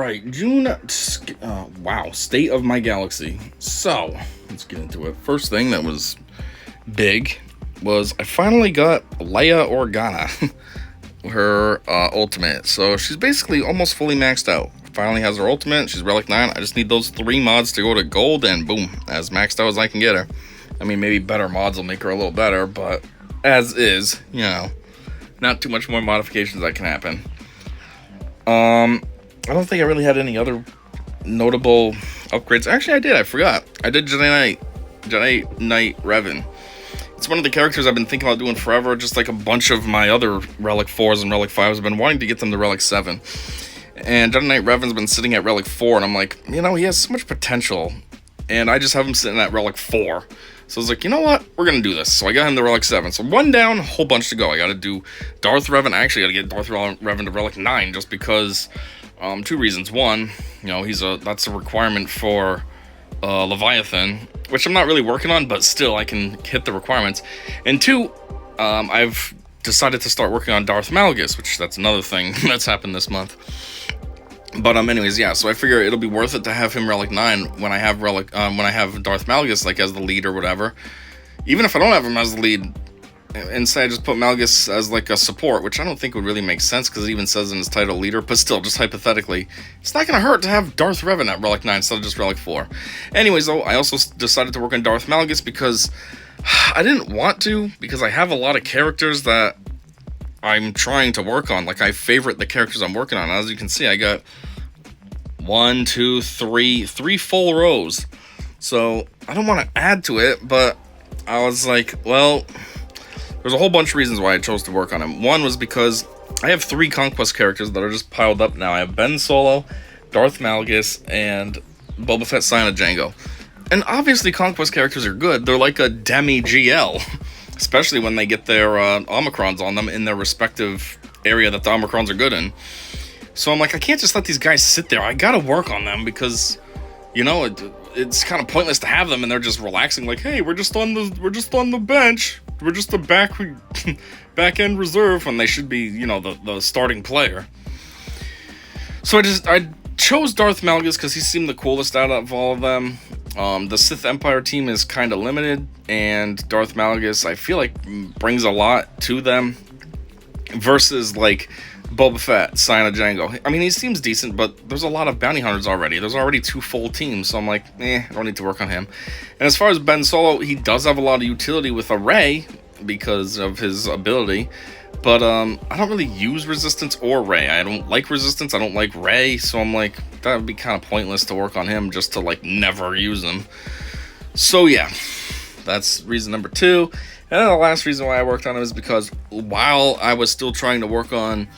right, wow, state of my galaxy. So, let's get into it. First thing that was big was I finally got Leia Organa, her ultimate. So she's basically almost fully maxed out. Finally has her ultimate. She's Relic 9. I just need those 3 mods to go to gold, and boom, as maxed out as I can get her. I mean, maybe better mods will make her a little better, but as is, you know, not too much more modifications that can happen. I don't think I really had any other notable upgrades. Actually, I did. I forgot. I did Jedi Knight Revan. It's one of the characters I've been thinking about doing forever, just like a bunch of my other Relic 4s and Relic 5s. I've been wanting to get them to Relic 7. And Jedi Knight Revan's been sitting at Relic 4, and I'm like, you know, he has so much potential. And I just have him sitting at Relic 4. So I was like, you know what? We're going to do this. So I got him to Relic 7. So 1 down, a whole bunch to go. I got to do Darth Revan. I actually got to get Darth Revan to Relic 9 just because 2 reasons. 1, you know, that's a requirement for Leviathan, which I'm not really working on, but still I can hit the requirements. And 2, I've decided to start working on Darth Malgus, which that's another thing that's happened this month. But anyways, yeah, so I figure it'll be worth it to have him Relic 9 when I have Darth Malgus like as the lead or whatever. Even if I don't have him as the lead, and say I just put Malgus as like a support, which I don't think would really make sense because it even says in his title leader, but still, just hypothetically, it's not going to hurt to have Darth Revan at Relic 9 instead of just Relic 4. Anyways, though, I also decided to work on Darth Malgus because I didn't want to, because I have a lot of characters that I'm trying to work on. Like, I favorite the characters I'm working on. As you can see, I got 1, 2, 3 full rows. So I don't want to add to it, but I was like, well, there's a whole bunch of reasons why I chose to work on him. 1 was because I have 3 Conquest characters that are just piled up now. I have Ben Solo, Darth Malgus, and Boba Fett Sign of Django. And obviously Conquest characters are good. They're like a demi-GL, especially when they get their Omicrons on them in their respective area that the Omicrons are good in. So I'm like, I can't just let these guys sit there. I gotta work on them because, you know, it's kind of pointless to have them and they're just relaxing. Like, hey, we're just on the bench. We're just the back end reserve when they should be, you know, the starting player. So I chose Darth Malgus because he seemed the coolest out of all of them. The Sith Empire team is kind of limited, and Darth Malgus, I feel like, brings a lot to them versus, like, Boba Fett, Sign of Django. I mean, he seems decent, but there's a lot of bounty hunters already. There's already 2 full teams, so I'm like, I don't need to work on him. And as far as Ben Solo, he does have a lot of utility with a Rey because of his ability, but I don't really use Resistance or Rey. I don't like Resistance, I don't like Rey, so I'm like, that would be kind of pointless to work on him just to, like, never use him. So yeah, that's reason number 2. And then the last reason why I worked on him is because while I was still trying to work on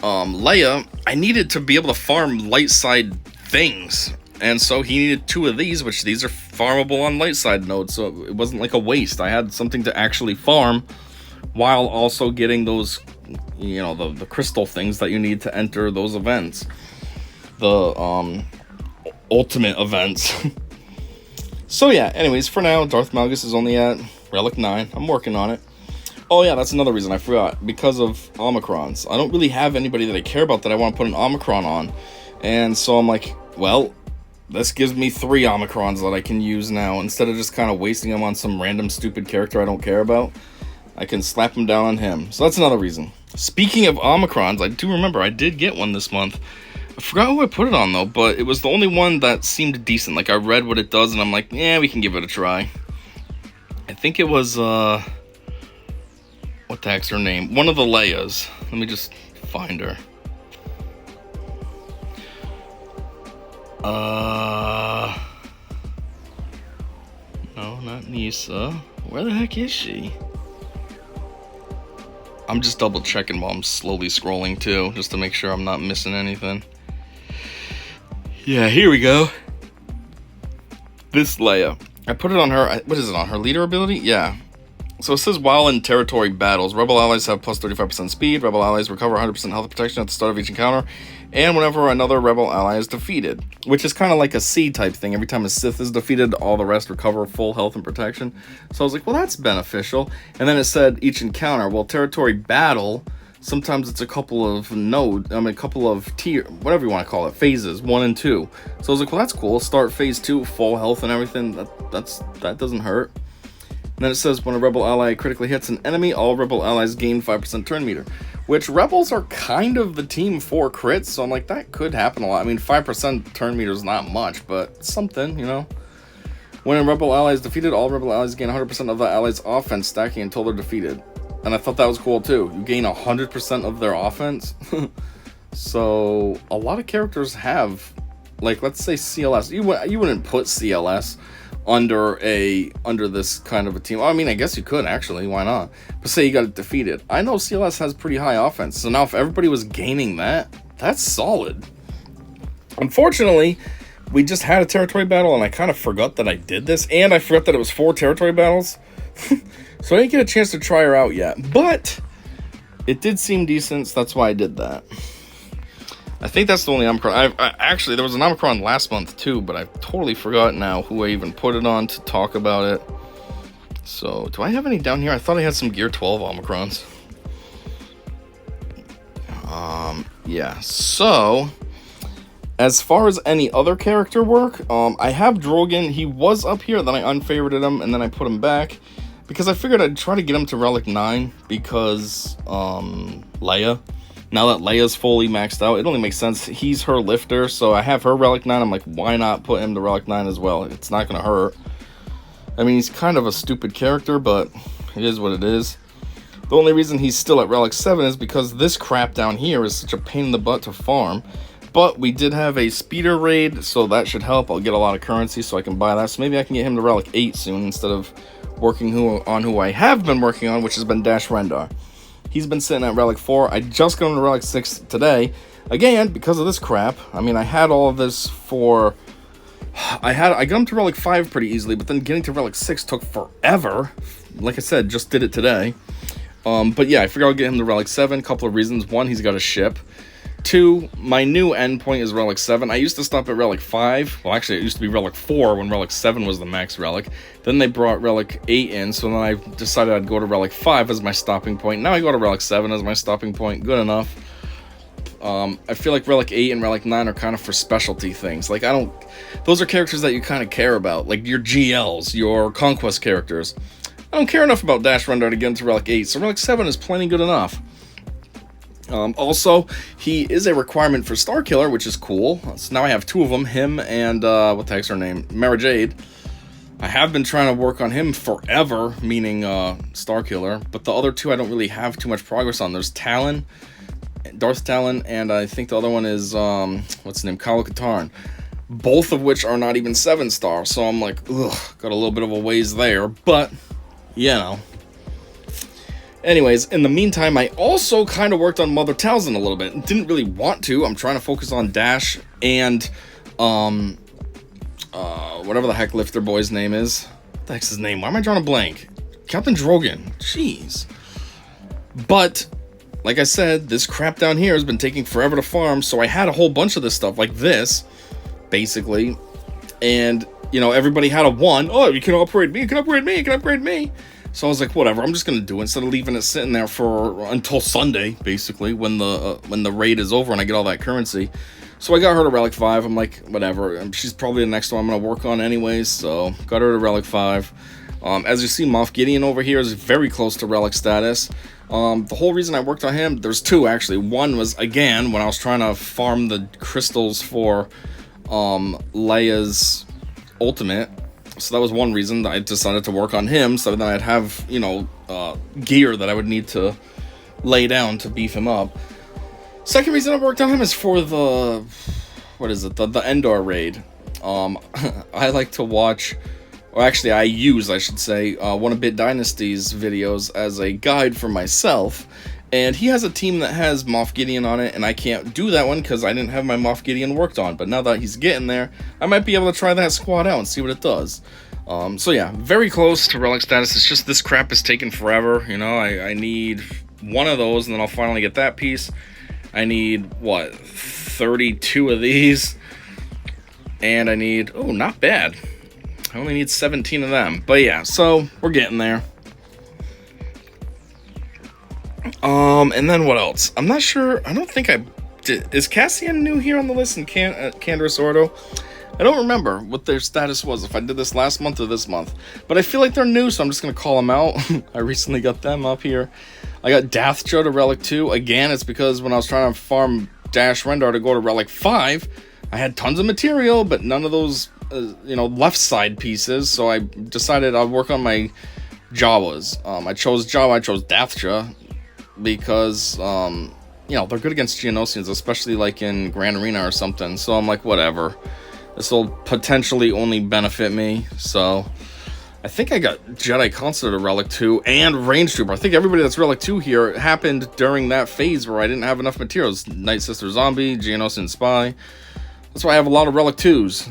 Leia, I needed to be able to farm light side things, and so he needed 2 of these, which these are farmable on light side nodes, so it wasn't like a waste. I had something to actually farm while also getting those, you know, the crystal things that you need to enter those events, the ultimate events. So yeah, anyways, for now, Darth Malgus is only at Relic 9. I'm working on it. Oh yeah, that's another reason I forgot. Because of Omicrons. I don't really have anybody that I care about that I want to put an Omicron on. And so I'm like, well, this gives me 3 Omicrons that I can use now. Instead of just kind of wasting them on some random stupid character I don't care about, I can slap them down on him. So that's another reason. Speaking of Omicrons, I do remember I did get one this month. I forgot who I put it on though, but it was the only one that seemed decent. Like, I read what it does and I'm like, yeah, we can give it a try. I think it was, what the heck's her name? One of the Leias. Let me just find her. No, not Nisa. Where the heck is she? I'm just double checking while I'm slowly scrolling too, just to make sure I'm not missing anything. Yeah, here we go. This Leia. I put it on her, what is it, on her leader ability? Yeah. So it says, while in territory battles, rebel allies have plus 35% speed, rebel allies recover 100% health protection at the start of each encounter, and whenever another rebel ally is defeated, which is kind of like a C type thing. Every time a Sith is defeated, all the rest recover full health and protection. So I was like, well, that's beneficial. And then it said each encounter, well, territory battle sometimes it's a couple of a couple of tier, whatever you want to call it, phases 1 and 2. So I was like, well, that's cool. Start phase 2, full health and everything. That doesn't hurt. And then it says when a rebel ally critically hits an enemy, all rebel allies gain 5% turn meter, which rebels are kind of the team for crits. So I'm like, that could happen a lot. I mean, 5% turn meter is not much, but something, you know. When a rebel ally is defeated, all rebel allies gain 100% of the allies' offense stacking until they're defeated. And I thought that was cool too. You gain 100% of their offense. So a lot of characters have, like, let's say CLS. You wouldn't put CLS under this kind of a team. Well, I mean, I guess you could actually. Why not? But say you got it defeated. I know CLS has pretty high offense. So now if everybody was gaining that, that's solid. Unfortunately, we just had a territory battle, and I kind of forgot that I did this, and I forgot that it was 4 territory battles. So I didn't get a chance to try her out yet, but it did seem decent, so that's why I did that. I think that's the only Omicron. Actually, there was an Omicron last month too, but I totally forgot now who I even put it on to talk about it. So, do I have any down here? I thought I had some Gear 12 Omicrons. Yeah, so as far as any other character work, I have Drogon. He was up here, then I unfavorited him, and then I put him back. Because I figured I'd try to get him to Relic 9, because, Leia. Now that Leia's fully maxed out, it only makes sense. He's her lifter, so I have her Relic 9. I'm like, why not put him to Relic 9 as well? It's not going to hurt. I mean, he's kind of a stupid character, but it is what it is. The only reason he's still at Relic 7 is because this crap down here is such a pain in the butt to farm. But we did have a speeder raid, so that should help. I'll get a lot of currency so I can buy that. So maybe I can get him to Relic 8 soon instead of working on who I have been working on, which has been Dash Rendar. He's been sitting at Relic 4. I just got him to Relic 6 today. Again, because of this crap. I mean, I had all of this for... I got him to Relic 5 pretty easily, but then getting to Relic 6 took forever. Like I said, just did it today. But yeah, I figured I'll get him to Relic 7. A couple of reasons. 1, he's got a ship. 2, my new endpoint is Relic 7. I used to stop at Relic 5. Well, actually, it used to be Relic 4 when Relic 7 was the max relic. Then they brought Relic 8 in, so then I decided I'd go to Relic 5 as my stopping point. Now I go to Relic 7 as my stopping point. Good enough. I feel like Relic 8 and Relic 9 are kind of for specialty things. Like, those are characters that you kind of care about. Like, your GLs, your Conquest characters. I don't care enough about Dash Rendar to get into Relic 8, so Relic 7 is plenty good enough. Also, he is a requirement for Starkiller, which is cool. So now I have 2 of them, him and, what the heck's her name? Mara Jade. I have been trying to work on him forever, meaning, Starkiller, but the other 2 I don't really have too much progress on. There's Talon, Darth Talon, and I think the other one is, what's his name? Kyle Katarn. Both of which are not even 7-star, so I'm like, ugh, got a little bit of a ways there, but, you know. Anyways, in the meantime, I also kind of worked on Mother Talzin a little bit. Didn't really want to. I'm trying to focus on Dash and, whatever the heck Lifter Boy's name is. What the heck's his name? Why am I drawing a blank? Captain Drogon. Jeez. But, like I said, this crap down here has been taking forever to farm, so I had a whole bunch of this stuff, like this, basically. And, you know, everybody had a 1. Oh, you can upgrade me, you can upgrade me, you can upgrade me. So I was like, whatever, I'm just going to do it instead of leaving it sitting there for until Sunday, basically, when the raid is over and I get all that currency. So I got her to Relic 5. I'm like, whatever. She's probably the next one I'm going to work on anyways, so got her to Relic 5. As you see, Moff Gideon over here is very close to Relic status. The whole reason I worked on him, there's 2 actually. One was, again, when I was trying to farm the crystals for Leia's ultimate. So that was one reason that I decided to work on him, so that I'd have, you know, gear that I would need to lay down to beef him up. Second reason I worked on him is for the, what is it, the Endor raid. I like to watch, or actually I should say, one of Bit Dynasty's videos as a guide for myself. And he has a team that has Moff Gideon on it, and I can't do that one because I didn't have my Moff Gideon worked on. But now that he's getting there, I might be able to try that squad out and see what it does. So yeah, very close to Relic status. It's just this crap is taking forever. You know, I need 1 of those, and then I'll finally get that piece. I need, what, 32 of these? And I need, oh, not bad. I only need 17 of them. But yeah, so we're getting there. And then what else? I'm not sure. I don't think I did. Is Cassian new here on the list in Canderous Ordo? I don't remember what their status was, if I did this last month or this month. But I feel like they're new, so I'm just going to call them out. I recently got them up here. I got Dathjo to Relic 2. Again, it's because when I was trying to farm Dash Rendar to go to Relic 5, I had tons of material, but none of those, left side pieces. So I decided I'd work on my Jawas. I chose Jawa, I chose Dathjo, because, they're good against Geonosians, especially like in Grand Arena or something. So I'm like, whatever. This will potentially only benefit me. So I think I got Jedi Consular to Relic 2 and Range Trooper. I think everybody that's Relic 2 here happened during that phase where I didn't have enough materials. Night Sister Zombie, Geonosian Spy. That's why I have a lot of Relic 2s.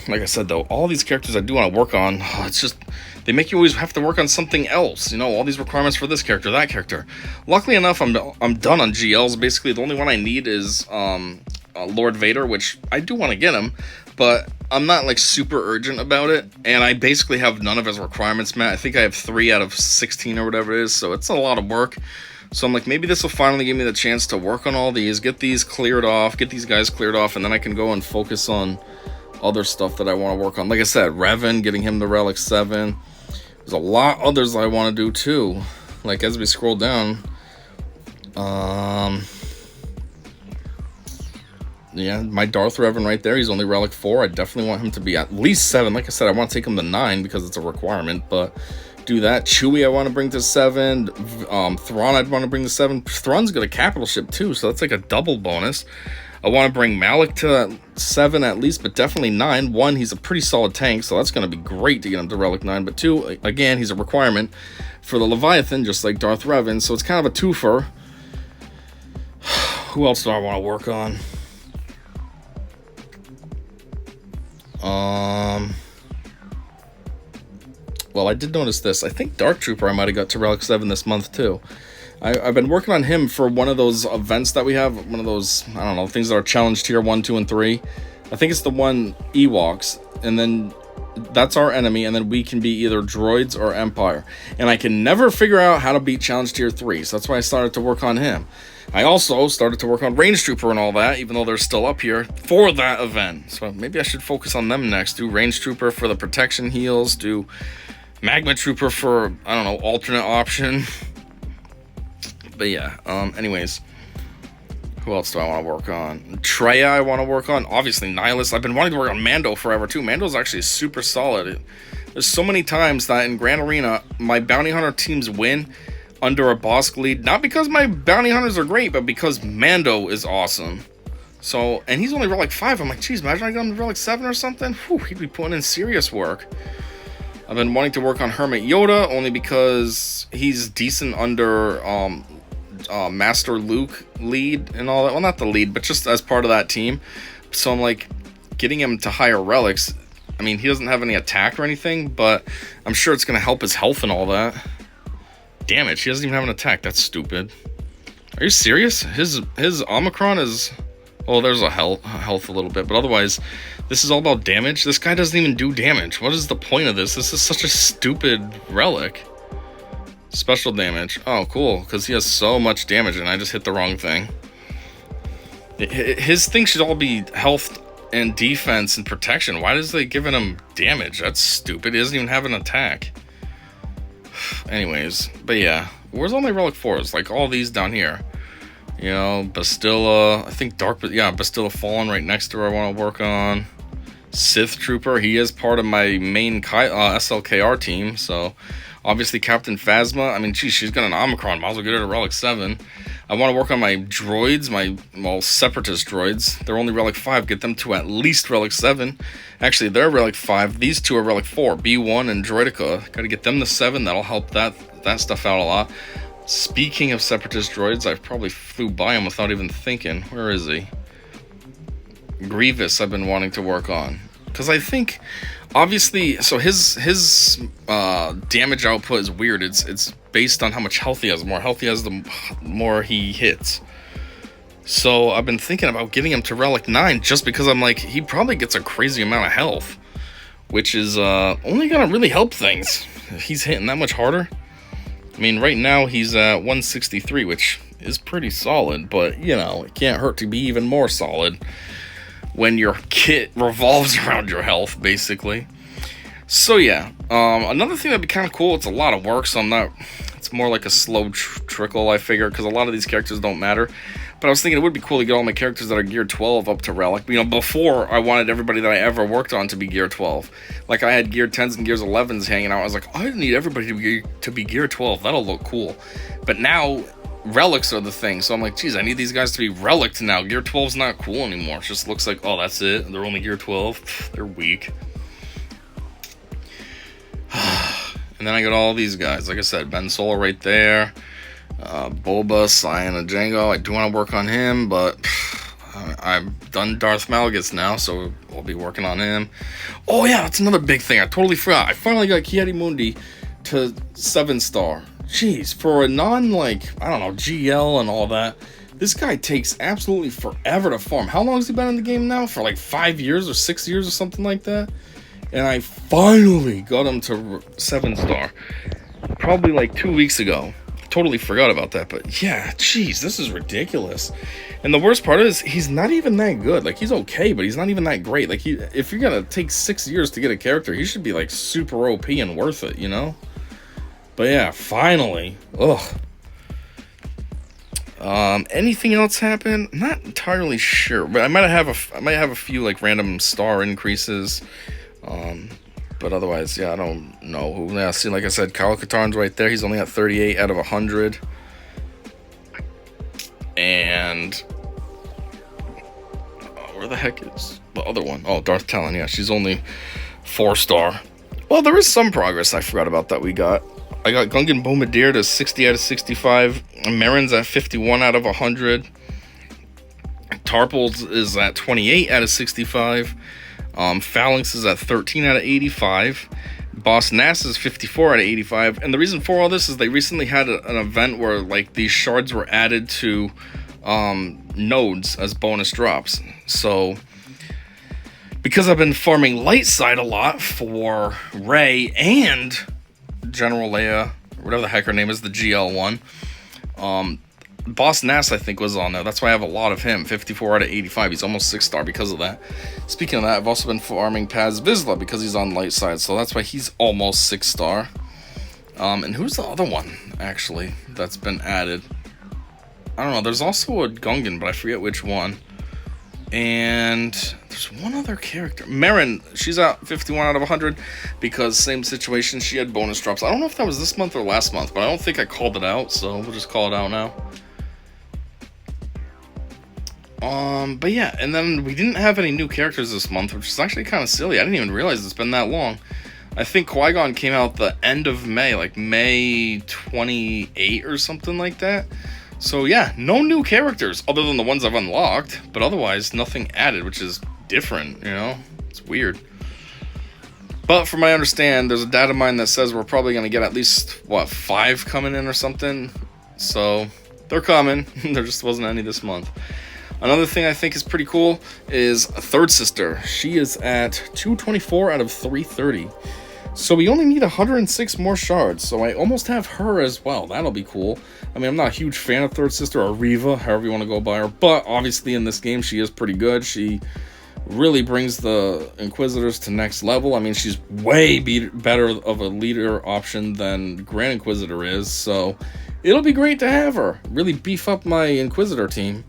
Like I said though, all these characters I do want to work on, it's just, they make you always have to work on something else. All these requirements for this character, that character. Luckily enough, I'm done on GLs. Basically, the only one I need is Lord Vader, which I do want to get him, but I'm not like super urgent about it. And I basically have none of his requirements met. I think I have 3 out of 16 or whatever it is, so it's a lot of work. So I'm like, maybe this will finally give me the chance to work on all these, get these cleared off, get these guys cleared off, and then I can go and focus on other stuff that I want to work on. Like I said, Revan, getting him to Relic 7. There's a lot others I want to do too. Like as we scroll down, yeah, my Darth Revan right there. He's only Relic 4. I definitely want him to be at least 7. Like I said, I want to take him to 9 because it's a requirement. But do that. Chewie, I want to bring to 7. Thrawn, I'd want to bring to 7. Thrawn's got a capital ship too, so that's like a double bonus. I want to bring Malik to 7 at least, but definitely 9. 1, he's a pretty solid tank, so that's going to be great to get him to Relic 9. But 2, again, he's a requirement for the Leviathan, just like Darth Revan, so it's kind of a twofer. Who else do I want to work on? Well, I did notice this. I think Dark Trooper I might have got to Relic 7 this month, too. I've been working on him for one of those events that we have. One of those, I don't know, things that are challenge tier 1, 2, and 3. I think it's the one Ewoks. And then that's our enemy. And then we can be either droids or Empire. And I can never figure out how to beat challenge tier 3. So that's why I started to work on him. I also started to work on Range Trooper and all that, even though they're still up here for that event. So maybe I should focus on them next. Do Range Trooper for the protection heals. Do Magma Trooper for, I don't know, alternate option. But yeah, anyways, who else do I want to work on? Traya I want to work on. Obviously, Nihilus. I've been wanting to work on Mando forever, too. Mando's actually super solid. There's so many times that in Grand Arena, my bounty hunter teams win under a Bosk lead. Not because my bounty hunters are great, but because Mando is awesome. So, and he's only Relic 5. I'm like, geez, imagine I got him to Relic 7 or something. Whew, he'd be putting in serious work. I've been wanting to work on Hermit Yoda, only because he's decent under Master Luke lead and all that. Well, not the lead, but just as part of that team. So I'm like, getting him to higher relics. I mean, he doesn't have any attack or anything, but I'm sure it's going to help his health and all that. Damage, he doesn't even have an attack. That's stupid. Are you serious? His Omicron is... Oh, there's a health a little bit, but otherwise, this is all about damage. This guy doesn't even do damage. What is the point of this? This is such a stupid relic. Special damage. Oh, cool, because he has so much damage, and I just hit the wrong thing. His thing should all be health and defense and protection. Why is they giving him damage? That's stupid. He doesn't even have an attack. Anyways, but yeah. Where's all my Relic 4s? Like, all these down here. You know, Bastilla, I think Bastilla Fallen right next to her I want to work on. Sith Trooper, he is part of my main SLKR team, so obviously Captain Phasma, I mean, geez, she's got an Omicron, might as well get her to Relic 7. I want to work on my droids, my Separatist droids. They're only Relic 5, get them to at least Relic 7. Actually, they're Relic 5, these two are Relic 4, B1 and Droideka. Gotta get them to 7, that'll help that stuff out a lot. Speaking of Separatist droids, I probably flew by him without even thinking. Where is he? Grievous I've been wanting to work on. Because I think, obviously, so his damage output is weird. It's based on how much health he has. The more health he has, the more he hits. So I've been thinking about getting him to Relic 9 just because I'm like, he probably gets a crazy amount of health. Which is only going to really help things. He's hitting that much harder. I mean, right now he's at 163, which is pretty solid, but, you know, it can't hurt to be even more solid when your kit revolves around your health, basically. So, yeah, another thing that'd be kind of cool, it's a lot of work, so it's more like a slow trickle, I figure, because a lot of these characters don't matter. But I was thinking it would be cool to get all my characters that are gear 12 up to Relic. You know, before, I wanted everybody that I ever worked on to be gear 12. Like, I had gear 10s and gears 11s hanging out. I was like, I need everybody to be gear 12. That'll look cool. But now, relics are the thing. So I'm like, geez, I need these guys to be relic now. Gear 12's not cool anymore. It just looks like, oh, that's it. They're only gear 12. They're weak. And then I got all these guys. Like I said, Ben Solo right there. Boba, Cyan, and Django. I do want to work on him, but I've done Darth Malgus now, so we'll be working on him. Oh yeah, that's another big thing. I totally forgot. I finally got Ki-Adi-Mundi to 7-star. Jeez, for a non, like, I don't know, GL and all that, this guy takes absolutely forever to farm. How long has he been in the game now? For like 5 years or 6 years or something like that? And I finally got him to 7-star. Probably like 2 weeks ago. Totally forgot about that, but yeah, jeez, this is ridiculous. And the worst part is, he's not even that good. Like, he's okay, but he's not even that great. Like, if you're gonna take 6 years to get a character, he should be like super OP and worth it, you know? But yeah, finally. Ugh. Anything else happen? I'm not entirely sure, but I might have a few like random star increases. But otherwise, yeah, I don't know who. Yeah, see, like I said, Kyle Katarn's right there. He's only at 38 out of 100. And where the heck is the other one? Oh, Darth Talon. Yeah, she's only 4-star. Well, there is some progress I forgot about that we got. I got Gungan Bombardier to 60 out of 65. Marin's at 51 out of 100. Tarpals is at 28 out of 65. Phalanx is at 13 out of 85. Boss Nass is 54 out of 85. And the reason for all this is they recently had an event where like these shards were added to nodes as bonus drops. So because I've been farming light side a lot for Rey and General Leia, whatever the heck her name is, the GL one, Boss Nass, I think, was on there. That's why I have a lot of him. 54 out of 85. He's almost 6-star because of that. Speaking of that, I've also been farming Paz Vizsla because he's on light side. So that's why he's almost 6-star. And who's the other one, actually, that's been added? I don't know. There's also a Gungan, but I forget which one. And there's one other character. Marin, she's at 51 out of 100 because same situation. She had bonus drops. I don't know if that was this month or last month, but I don't think I called it out. So we'll just call it out now. But yeah, and then we didn't have any new characters this month, which is actually kind of silly. I didn't even realize it's been that long. I think Qui-Gon came out the end of May, like May 28 or something like that. So yeah, no new characters other than the ones I've unlocked, but otherwise nothing added, which is different, you know? It's weird. But from what I understand, there's a data mine that says we're probably going to get at least, 5 coming in or something. So they're coming. There just wasn't any this month. Another thing I think is pretty cool is Third Sister. She is at 224 out of 330. So we only need 106 more shards, so I almost have her as well. That'll be cool. I mean, I'm not a huge fan of Third Sister, or Reva, however you want to go by her, but obviously in this game she is pretty good. She really brings the Inquisitors to next level. I mean, she's way better of a leader option than Grand Inquisitor is, so it'll be great to have her. Really beef up my Inquisitor team.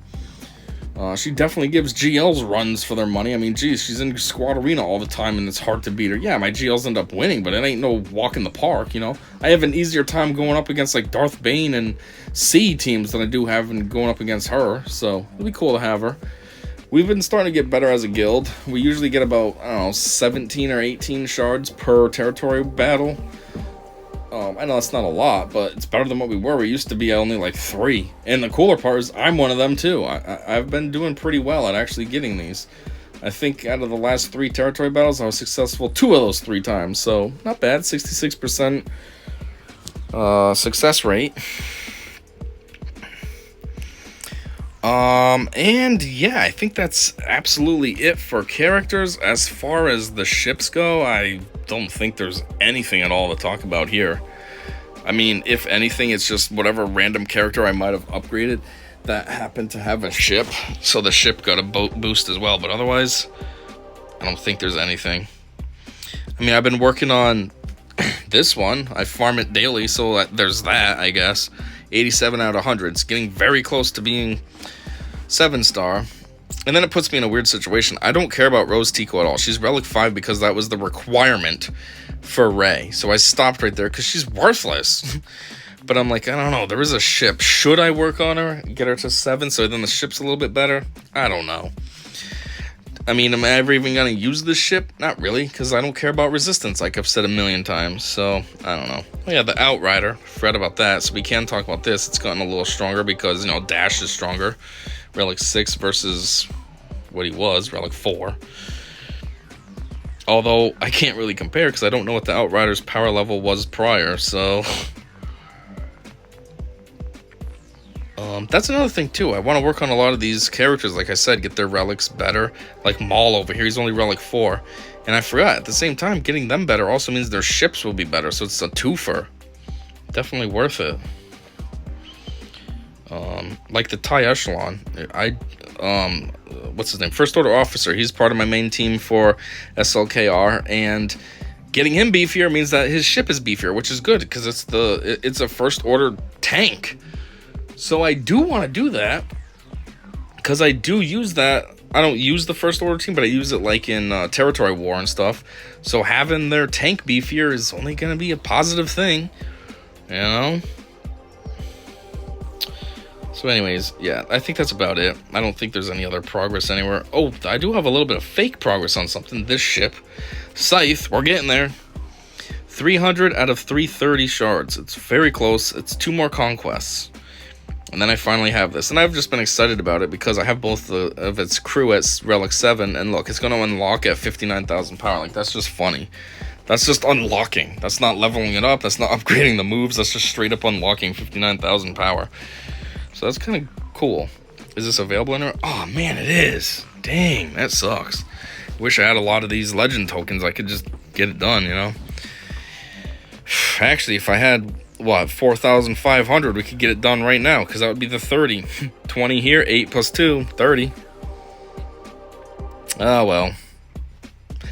She definitely gives GLs runs for their money. I mean, geez, she's in Squad Arena all the time, and it's hard to beat her. Yeah, my GLs end up winning, but it ain't no walk in the park, you know? I have an easier time going up against, like, Darth Bane and C teams than I do having going up against her, so it'll be cool to have her. We've been starting to get better as a guild. We usually get about, I don't know, 17 or 18 shards per territory battle. I know that's not a lot, but it's better than what we were. We used to be only like 3. And the cooler part is I'm one of them too. I've been doing pretty well at actually getting these. I think out of the last 3 territory battles, I was successful 2 of those 3 times. So not bad, 66% success rate. And yeah, I think that's absolutely it for characters. As far as the ships go, I don't think there's anything at all to talk about here. I mean, if anything, it's just whatever random character I might have upgraded that happened to have a ship, so the ship got a boost as well. But otherwise, I don't think there's anything. I mean, I've been working on this one. I farm it daily, so there's that, I guess. 87 out of 100. It's getting very close to being 7-star. And then it puts me in a weird situation. I don't care about Rose Tico at all. She's Relic 5 because that was the requirement for Rey. So I stopped right there because she's worthless. But I'm like, I don't know. There is a ship. Should I work on her? Get her to 7 so then the ship's a little bit better? I don't know. I mean, am I ever even going to use this ship? Not really, because I don't care about resistance, like I've said a million times. So, I don't know. Oh yeah, the Outrider. Forgot about that. So we can talk about this. It's gotten a little stronger because, you know, Dash is stronger. Relic 6 versus what he was, Relic 4. Although, I can't really compare because I don't know what the Outrider's power level was prior, so... That's another thing too. I want to work on a lot of these characters, like I said, get their relics better. Like Maul over here, he's only Relic 4. And I forgot, at the same time, getting them better also means their ships will be better, so it's a twofer. Definitely worth it. Like the TIE Echelon, what's his name? First Order Officer, he's part of my main team for SLKR, and getting him beefier means that his ship is beefier, which is good, because it's a First Order tank. So I do want to do that, because I do use that. I don't use the First Order team, but I use it like in Territory War and stuff. So having their tank beefier is only going to be a positive thing, you know? So anyways, yeah, I think that's about it. I don't think there's any other progress anywhere. Oh, I do have a little bit of fake progress on something. This ship, Scythe, we're getting there. 300 out of 330 shards. It's very close. It's 2 more conquests. And then I finally have this. And I've just been excited about it because I have both of its crew at Relic 7. And look, it's going to unlock at 59,000 power. Like, that's just funny. That's just unlocking. That's not leveling it up. That's not upgrading the moves. That's just straight up unlocking 59,000 power. So that's kind of cool. Is this available anywhere? Oh, man, it is. Dang, that sucks. Wish I had a lot of these legend tokens. I could just get it done, you know? Actually, if I had... what, 4,500, we could get it done right now, because that would be the 30. 20 here, 8 plus 2, 30. Oh, well.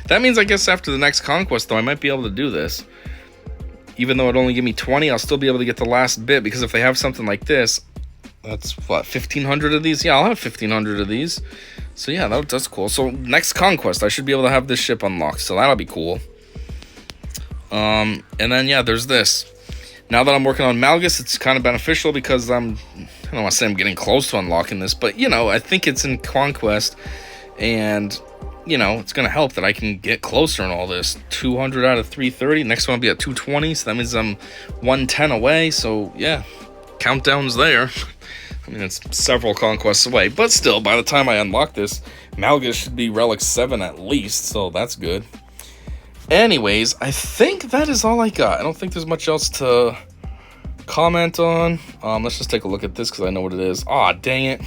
That means, I guess, after the next conquest, though, I might be able to do this. Even though it only give me 20, I'll still be able to get the last bit, because if they have something like this, that's, what, 1,500 of these? Yeah, I'll have 1,500 of these. So, yeah, that's cool. So, next conquest, I should be able to have this ship unlocked, so that'll be cool. And then, yeah, there's this. Now that I'm working on Malgus, it's kind of beneficial because I don't want to say I'm getting close to unlocking this, but, you know, I think it's in Conquest, and, you know, it's going to help that I can get closer in all this. 200 out of 330, next one will be at 220, so that means I'm 110 away, so, yeah, countdown's there. I mean, it's several conquests away, but still, by the time I unlock this, Malgus should be Relic 7 at least, so that's good. Anyways, I think that is all I got. I don't think there's much else to comment on. Let's just take a look at this because I know what it is. Aw, dang it.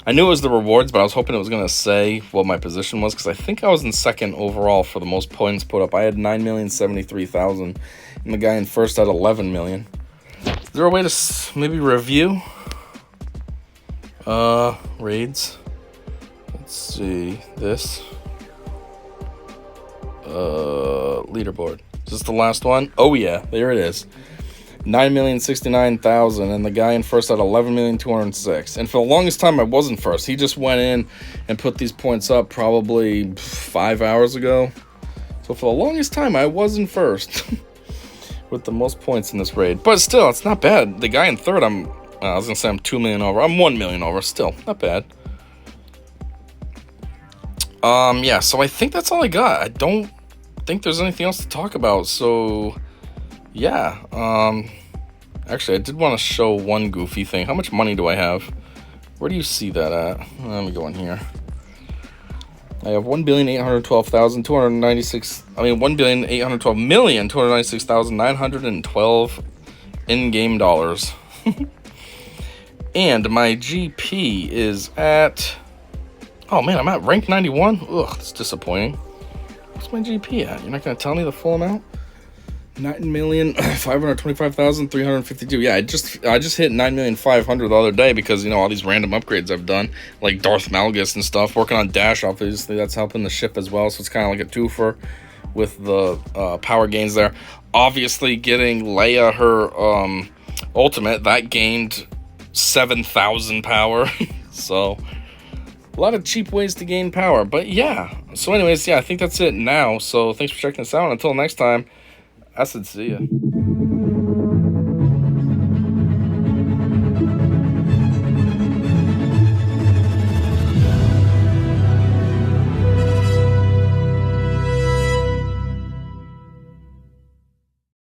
I knew it was the rewards, but I was hoping it was going to say what my position was because I think I was in second overall for the most points put up. I had 9,073,000, and the guy in first had 11 million. Is there a way to maybe review raids? Let's see this. Leaderboard. Is this the last one? Oh yeah, there it is. 9,069,000, and the guy in first had 11,206,000. And for the longest time, I wasn't first. He just went in and put these points up probably 5 hours ago. So for the longest time, I wasn't first with the most points in this raid. But still, it's not bad. The guy in third, I was gonna say I'm 2 million over. I'm 1 million over. Still, not bad. Yeah, so I think that's all I got. I don't think there's anything else to talk about, so yeah. Actually, I did want to show one goofy thing. How much money do I have? Where do you see that at? Let me go in here. I have 1,812,296. I mean, 1,812,296,912 in-game dollars. And my GP is at. Oh man, I'm at rank 91. Ugh, that's disappointing. What's my GP at? You're not gonna tell me the full amount? 9,525,352. Yeah, I just hit 9,500,000 the other day because, you know, all these random upgrades I've done, like Darth Malgus and stuff. Working on Dash, obviously, that's helping the ship as well. So it's kind of like a twofer with the power gains there. Obviously, getting Leia her ultimate, that gained 7,000 power. So a lot of cheap ways to gain power. But yeah. So anyways, yeah, I think that's it now. So thanks for checking this out. Until next time, I said see ya.